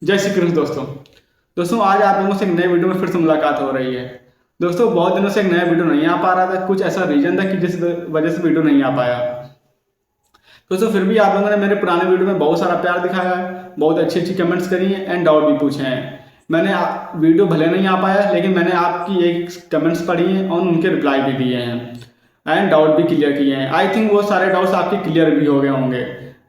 जय श्री कृष्ण दोस्तों आज आप लोगों से एक नए वीडियो में फिर से मुलाकात हो रही है। दोस्तों बहुत दिनों से एक नया वीडियो नहीं आ पा रहा था, कुछ ऐसा रीजन था कि जिस वजह से वीडियो नहीं आ पाया। दोस्तों फिर भी आप लोगों ने मेरे पुराने वीडियो में बहुत सारा प्यार दिखाया है, बहुत अच्छी अच्छी कमेंट्स करी हैं एंड डाउट भी पूछे हैं। मैंने वीडियो भले नहीं आ पाया, लेकिन मैंने आपकी एक कमेंट्स पढ़ी हैं और उनके रिप्लाई भी दिए हैं एंड डाउट भी क्लियर किए हैं। आई थिंक वो सारे डाउट्स आपके क्लियर भी हो गए होंगे।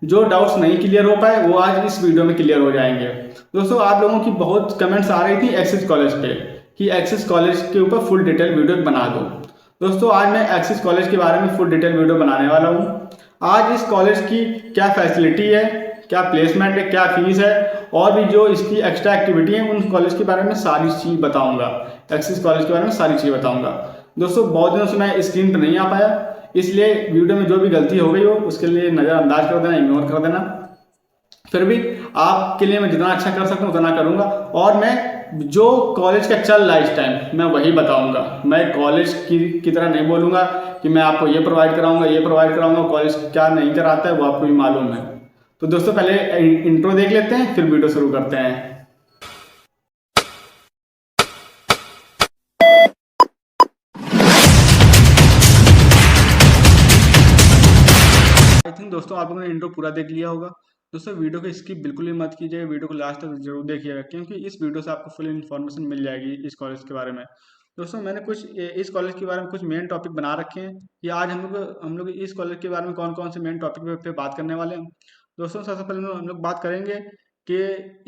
जो डाउट्स नहीं क्लियर हो पाए वो आज इस वीडियो में क्लियर हो जाएंगे। दोस्तों आप लोगों की बहुत कमेंट्स आ रही थी एक्सिस कॉलेज पे कि एक्सिस कॉलेज के ऊपर फुल डिटेल वीडियो बना दो। दोस्तों आज मैं एक्सिस कॉलेज के बारे में फुल डिटेल वीडियो बनाने वाला हूँ। आज इस कॉलेज की क्या फैसिलिटी है, क्या प्लेसमेंट है, क्या फीस है और भी जो इसकी एक्स्ट्रा एक्टिविटी है, उन कॉलेज के बारे में सारी चीज़ बताऊंगा। एक्सिस कॉलेज के बारे में सारी चीज़ बताऊंगा। दोस्तों बहुत दिनों से मैं स्क्रीन पर नहीं आ पाया, इसलिए वीडियो में जो भी गलती हो गई हो उसके लिए नज़रअंदाज कर देना, इग्नोर कर देना। फिर भी आपके लिए मैं जितना अच्छा कर सकता हूँ उतना करूँगा और मैं जो कॉलेज का चल रहा है इस टाइम मैं वही बताऊँगा। मैं कॉलेज की तरह नहीं बोलूँगा कि मैं आपको ये प्रोवाइड कराऊँगा, ये प्रोवाइड कराऊँगा। कॉलेज क्या नहीं कराता है वो आपको भी मालूम है। तो दोस्तों पहले इंट्रो देख लेते हैं, फिर वीडियो शुरू करते हैं। आई थिंक दोस्तों आप लोगों ने इंट्रो पूरा देख लिया होगा। दोस्तों वीडियो को स्किप बिल्कुल भी मत कीजिए, वीडियो को लास्ट तक जरूर देखिएगा क्योंकि इस वीडियो से आपको फुल इन्फॉर्मेशन मिल जाएगी इस कॉलेज के बारे में। दोस्तों मैंने इस कॉलेज के बारे में कुछ मेन टॉपिक बना रखे हैं कि आज हम लोग इस कॉलेज के बारे में कौन कौन से मेन टॉपिक पे बात करने वाले हैं। दोस्तों सबसे पहले हम लोग बात करेंगे कि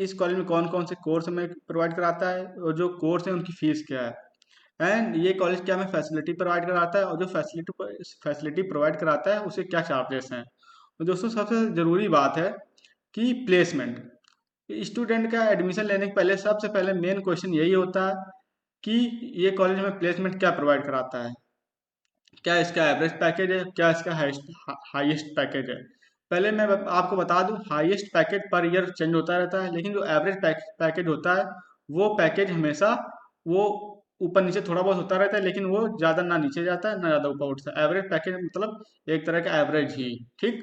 इस कॉलेज में कौन कौन से कोर्स हमें प्रोवाइड कराता है और जो कोर्स है उनकी फीस क्या है एंड ये कॉलेज क्या हमें फैसिलिटी प्रोवाइड कराता है और जो फैसिलिटी प्रोवाइड कराता है उसे क्या चार्जेस हैं। तो दोस्तों सबसे ज़रूरी बात है कि प्लेसमेंट। स्टूडेंट का एडमिशन लेने के पहले सबसे पहले मेन क्वेश्चन यही होता है कि ये कॉलेज में प्लेसमेंट क्या प्रोवाइड कराता है, क्या इसका एवरेज पैकेज है, क्या इसका हाईएस्ट पैकेज है। पहले मैं आपको बता दूं highest package per year change होता रहता है, लेकिन जो एवरेज पैकेज होता है वो पैकेज हमेशा वो ऊपर नीचे थोड़ा बहुत होता रहता है, लेकिन वो ज़्यादा ना नीचे जाता है ना ज़्यादा ऊपर उठता है। एवरेज पैकेज मतलब एक तरह का एवरेज ही। ठीक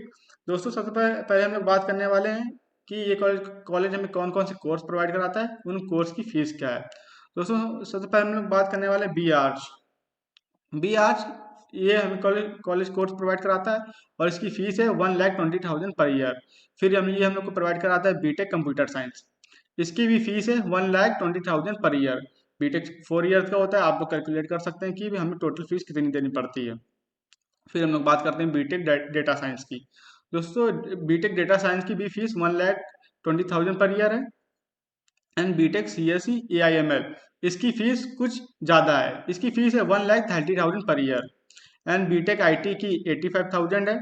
दोस्तों सबसे पहले हम लोग बात करने वाले हैं कि ये कॉलेज कॉलेज हमें कौन कौन से कोर्स प्रोवाइड कराता है, उन कोर्स की फीस क्या है। दोस्तों सबसे पहले हम लोग बात करने वाले बी आर्च। बी आर्च ये हमें कॉलेज कोर्स प्रोवाइड कराता है और इसकी फीस है 1,20,000 पर ईयर। फिर हम लोग को प्रोवाइड कराता है बीटेक कंप्यूटर साइंस। इसकी भी फीस है 1,20,000 पर ईयर। बीटेक 4 ईयर्स का होता है, आप लोग कैलकुलेट कर सकते हैं कि भी हमें टोटल फीस कितनी देनी पड़ती है। फिर हम लोग बात करते हैं बीटेक डेटा साइंस की। दोस्तों बीटेक डेटा साइंस की भी फीस 1,20,000 पर ईयर है and BTech C S C A I M L इसकी फीस कुछ ज़्यादा है, इसकी फीस है 1,30,000 per year and BTech I T की 85,000 है।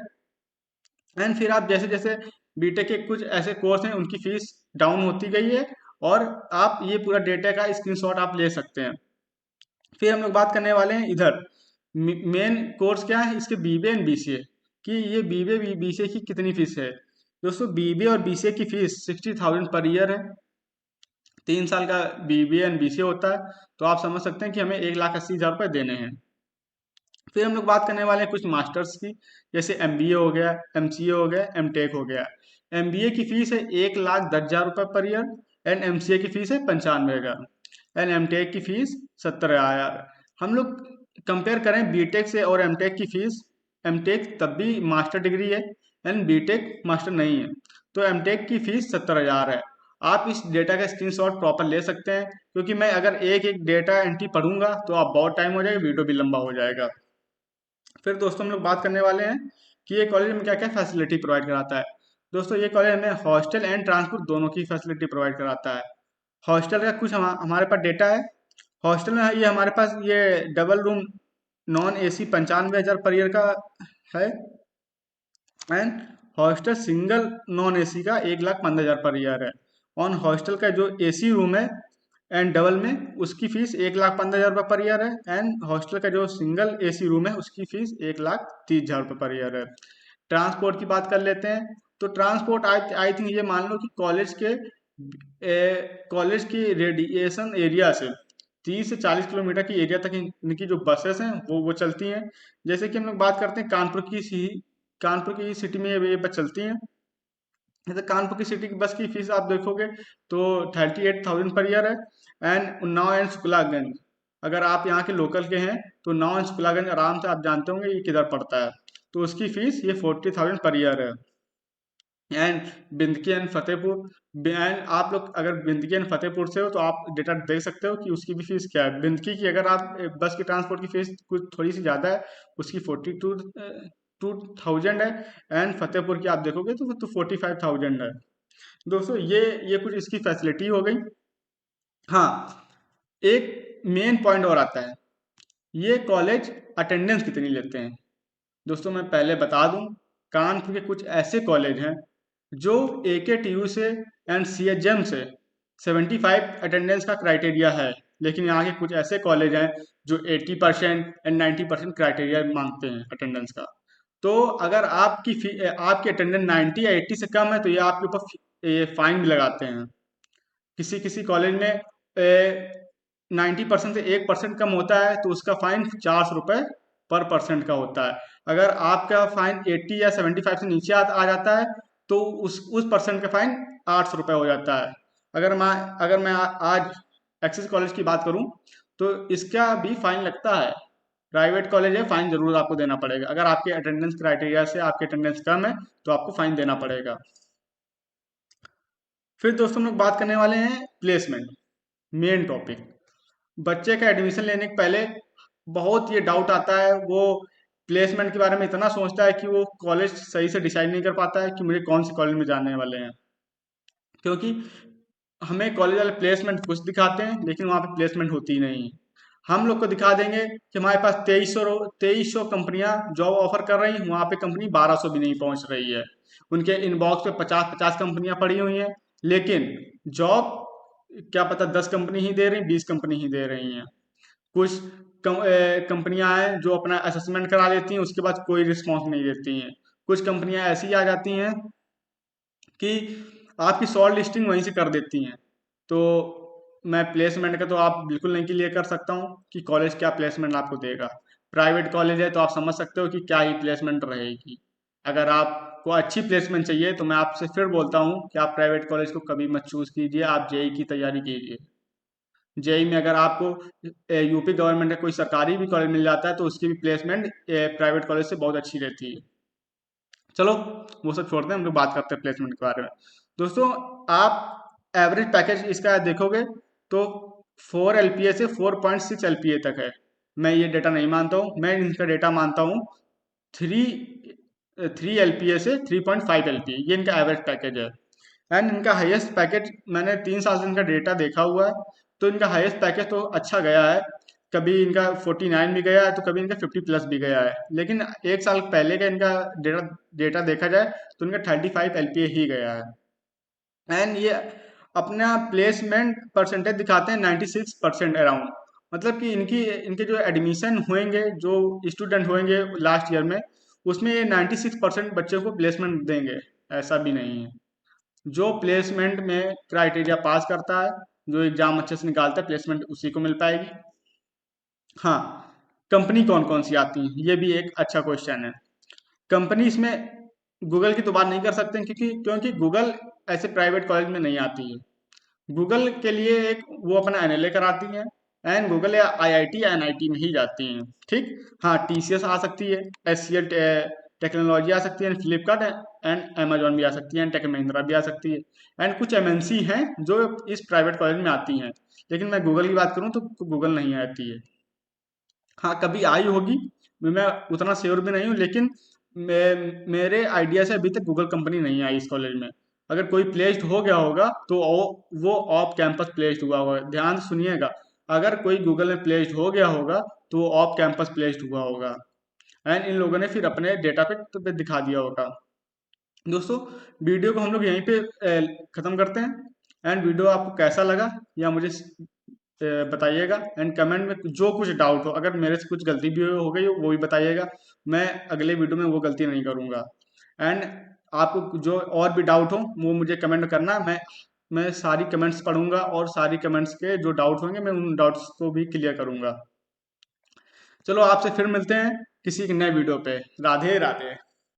एंड फिर आप जैसे जैसे बीटेक के कुछ ऐसे कोर्स हैं उनकी फीस डाउन होती गई है और आप ये पूरा डेटा का स्क्रीनशॉट आप ले सकते हैं। फिर हम लोग बात करने वाले हैं इधर मेन कोर्स क्या है इसके बीबीए एंड बीसीए कि ये बीबीए बीसीए की कितनी फीस है। दोस्तों बीबीए और बीसीए की फीस 60,000 पर ईयर है। 3 साल का बीबीए एंड बीसीए होता है, तो आप समझ सकते हैं कि हमें 1,80,000 रुपये देने हैं। फिर हम लोग बात करने वाले हैं कुछ मास्टर्स की, जैसे एमबीए हो गया, एमसीए हो गया, एमटेक हो गया। एमबीए की फीस है 1,10,000 रुपये पर ईयर एंड एमसीए की फीस है 95,000 एंड एमटेक की फीस 70,000। हम लोग कंपेयर करें बीटेक से और एमटेक की फीस, एमटेक तब भी मास्टर डिग्री है एंड बीटेक मास्टर नहीं है, तो एमटेक की फीस 70,000 है। आप इस डेटा का स्क्रीनशॉट प्रॉपर ले सकते हैं क्योंकि मैं अगर एक एक डेटा एंट्री पढ़ूंगा तो आप बहुत टाइम हो जाएगा, वीडियो भी लंबा हो जाएगा। फिर दोस्तों हम लोग बात करने वाले हैं कि ये कॉलेज में क्या क्या फैसिलिटी प्रोवाइड कराता है। दोस्तों ये कॉलेज हमें हॉस्टल एंड ट्रांसपोर्ट दोनों की फैसिलिटी प्रोवाइड कराता है। हॉस्टल का कुछ हमारे पास डेटा है। हॉस्टल में ये हमारे पास ये double room non AC 95,000 per year का है and hostel single non AC का 1,15,000 पर ईयर है। ऑन हॉस्टल का जो एसी रूम है एंड डबल में उसकी फीस 1,15,000 रुपये पर ईयर है एंड हॉस्टल का जो सिंगल एसी रूम है उसकी फीस 1,30,000 रुपये पर ईयर है। ट्रांसपोर्ट की बात कर लेते हैं तो ट्रांसपोर्ट आई थिंक ये मान लो कि कॉलेज की रेडिएशन एरिया से 30 से 40 किलोमीटर की एरिया तक इनकी जो बसेस हैं वो चलती हैं। जैसे कि हम लोग बात करते हैं कानपुर की सिटी में ये बस चलती हैं जैसे कानपुर की सिटी की बस की फीस आप देखोगे तो 38,000 पर ईयर है। एंड उन्नाव एंड शुक्लागंज, अगर आप यहाँ के लोकल के हैं तो उन्नाव एंड शुक्लागंज आराम से आप जानते होंगे ये किधर पड़ता है, तो उसकी फीस ये 40,000 पर ईयर है। And Bindki and Fatehpur, and आप लोग अगर बिंदकी एंड फतेहपुर से हो तो आप डेटा देख सकते हो कि उसकी भी फीस क्या है। बिंदकी की अगर आप बस की ट्रांसपोर्ट की फीस कुछ थोड़ी सी ज़्यादा है, उसकी 42,000 है। एंड फतेहपुर की आप देखोगे तो 45,000 है। दोस्तों ये कुछ इसकी फैसिलिटी हो गई। हाँ, एक मेन पॉइंट और आता है, ये कॉलेज अटेंडेंस कितनी लेते हैं। दोस्तों मैं पहले बता दूं, कानपुर के कुछ ऐसे कॉलेज हैं जो AKTU से एंड CHM से 75 अटेंडेंस का क्राइटेरिया है, लेकिन यहाँ के कुछ ऐसे कॉलेज हैं जो 80% एंड 90% क्राइटेरिया मांगते हैं अटेंडेंस का। तो अगर आपकी अटेंडेंस 90 या 80 से कम है तो ये आपके ऊपर ये फाइन भी लगाते हैं। किसी किसी कॉलेज में 90% से 1% कम होता है तो उसका फाइन 400 रुपये पर परसेंट का होता है। अगर आपका फाइन 80 या 75 से नीचे आ जाता है तो उस परसेंट का फाइन 800 रुपये हो जाता है। आज एक्सेस कॉलेज की बात करूं तो इसका भी फाइन लगता है। प्राइवेट कॉलेज है, फाइन जरूर आपको देना पड़ेगा। अगर आपके अटेंडेंस क्राइटेरिया से आपकी अटेंडेंस कम है तो आपको फाइन देना पड़ेगा। फिर दोस्तों हम लोग बात करने वाले हैं प्लेसमेंट, मेन टॉपिक। बच्चे का एडमिशन लेने के पहले बहुत ये डाउट आता है, वो प्लेसमेंट के बारे में इतना सोचता है कि वो कॉलेज सही से डिसाइड नहीं कर पाता है कि मुझे कौन से कॉलेज में जाने वाले हैं। क्योंकि हमें कॉलेज वाले प्लेसमेंट कुछ दिखाते हैं लेकिन वहाँ पे प्लेसमेंट होती ही नहीं है। हम लोग को दिखा देंगे कि हमारे पास 2300 कंपनियां जॉब ऑफर कर रही हैं, वहाँ पे कंपनी 1200 भी नहीं पहुंच रही है। उनके इनबॉक्स पे 50-50 कंपनियां पड़ी हुई हैं, लेकिन जॉब क्या पता 10 कंपनी ही दे रही, 20 कंपनी ही दे रही हैं। कुछ कंपनियां हैं जो अपना असेसमेंट करा लेती हैं, उसके बाद कोई रिस्पॉन्स नहीं देती हैं। कुछ कंपनियां ऐसी आ जाती हैं कि आपकी शॉर्ट लिस्टिंग वहीं से कर देती हैं। तो मैं प्लेसमेंट का तो आप बिल्कुल नहीं क्लियर कर सकता हूँ कि कॉलेज क्या प्लेसमेंट आपको देगा। प्राइवेट कॉलेज है तो आप समझ सकते हो कि क्या ही प्लेसमेंट रहेगी। अगर आपको अच्छी प्लेसमेंट चाहिए तो मैं आपसे फिर बोलता हूँ कि आप प्राइवेट कॉलेज को कभी मत चूज कीजिए, आप जेई की तैयारी कीजिए। जेई में अगर आपको यूपी गवर्नमेंट का कोई सरकारी भी कॉलेज मिल जाता है तो उसकी भी प्लेसमेंट प्राइवेट कॉलेज से बहुत अच्छी रहती है। चलो वो सब छोड़ते हैं, हम लोग बात करते हैं प्लेसमेंट के बारे में। दोस्तों आप एवरेज पैकेज इसका देखोगे तो 4 LPA से 4.6 LPA तक है। मैं ये डेटा नहीं मानता हूँ, मैं इनका डेटा मानता हूँ 3 LPA से 3.5 LPA, ये इनका एवरेज पैकेज है। एंड इनका हाईएस्ट पैकेज मैंने 3 साल से इनका डेटा देखा हुआ है, तो इनका हाईएस्ट पैकेज तो अच्छा गया है। कभी इनका 49 भी गया है तो कभी इनका 50+ भी गया है। लेकिन 1 साल पहले का इनका डेटा डेटा देखा जाए तो इनका 35 LPA ही गया है। एंड ये अपना प्लेसमेंट परसेंटेज दिखाते हैं 96% अराउंड। मतलब कि इनकी इनके जो एडमिशन होंगे, जो स्टूडेंट होंगे लास्ट ईयर में, उसमें ये 96% बच्चों को प्लेसमेंट देंगे, ऐसा भी नहीं है। जो प्लेसमेंट में क्राइटेरिया पास करता है, जो एग्जाम अच्छे से निकालता है, प्लेसमेंट उसी को मिल पाएगी। हाँ, कंपनी कौन कौन सी आती है ये भी एक अच्छा क्वेश्चन है। कंपनी इसमें गूगल की तो बात नहीं कर सकते, क्योंकि गूगल ऐसे प्राइवेट कॉलेज में नहीं आती है। गूगल के लिए एक वो अपना NLA कराती है, एंड गूगल या IIT या NIT में ही जाती हैं। ठीक, हाँ TCS आ सकती है, HCL टेक्नोलॉजी आ सकती है, फ्लिपकार्ट एंड अमेजोन भी आ सकती है, टेक महिंद्रा भी आ सकती है। एंड कुछ MNC हैं जो इस प्राइवेट कॉलेज में आती हैं, लेकिन मैं गूगल की बात करूँ तो गूगल नहीं आती है। हाँ कभी आई होगी, मैं उतना श्योर भी नहीं हूँ, लेकिन मेरे आइडिया से अभी तक गूगल कंपनी नहीं आई इस कॉलेज में। अगर कोई प्लेस्ड हो गया होगा तो वो ऑफ कैंपस प्लेस्ड हुआ होगा। ध्यान से सुनिएगा, अगर कोई गूगल में प्लेस्ड हो गया होगा तो वो ऑफ कैंपस प्लेस्ड हुआ होगा, एंड इन लोगों ने फिर अपने डेटा पे दिखा दिया होगा। दोस्तों वीडियो को हम लोग यहीं पे ख़त्म करते हैं। एंड वीडियो आपको कैसा लगा या मुझे बताइएगा। एंड कमेंट में जो कुछ डाउट हो, अगर मेरे से कुछ गलती भी हो गई हो वो भी बताइएगा, मैं अगले वीडियो में वो गलती नहीं करूँगा। एंड आपको जो और भी डाउट हो वो मुझे कमेंट करना, मैं सारी कमेंट्स पढ़ूंगा और सारी कमेंट्स के जो डाउट होंगे मैं उन डाउट्स को भी क्लियर करूंगा। चलो आपसे फिर मिलते हैं किसी नए वीडियो पे। राधे राधे।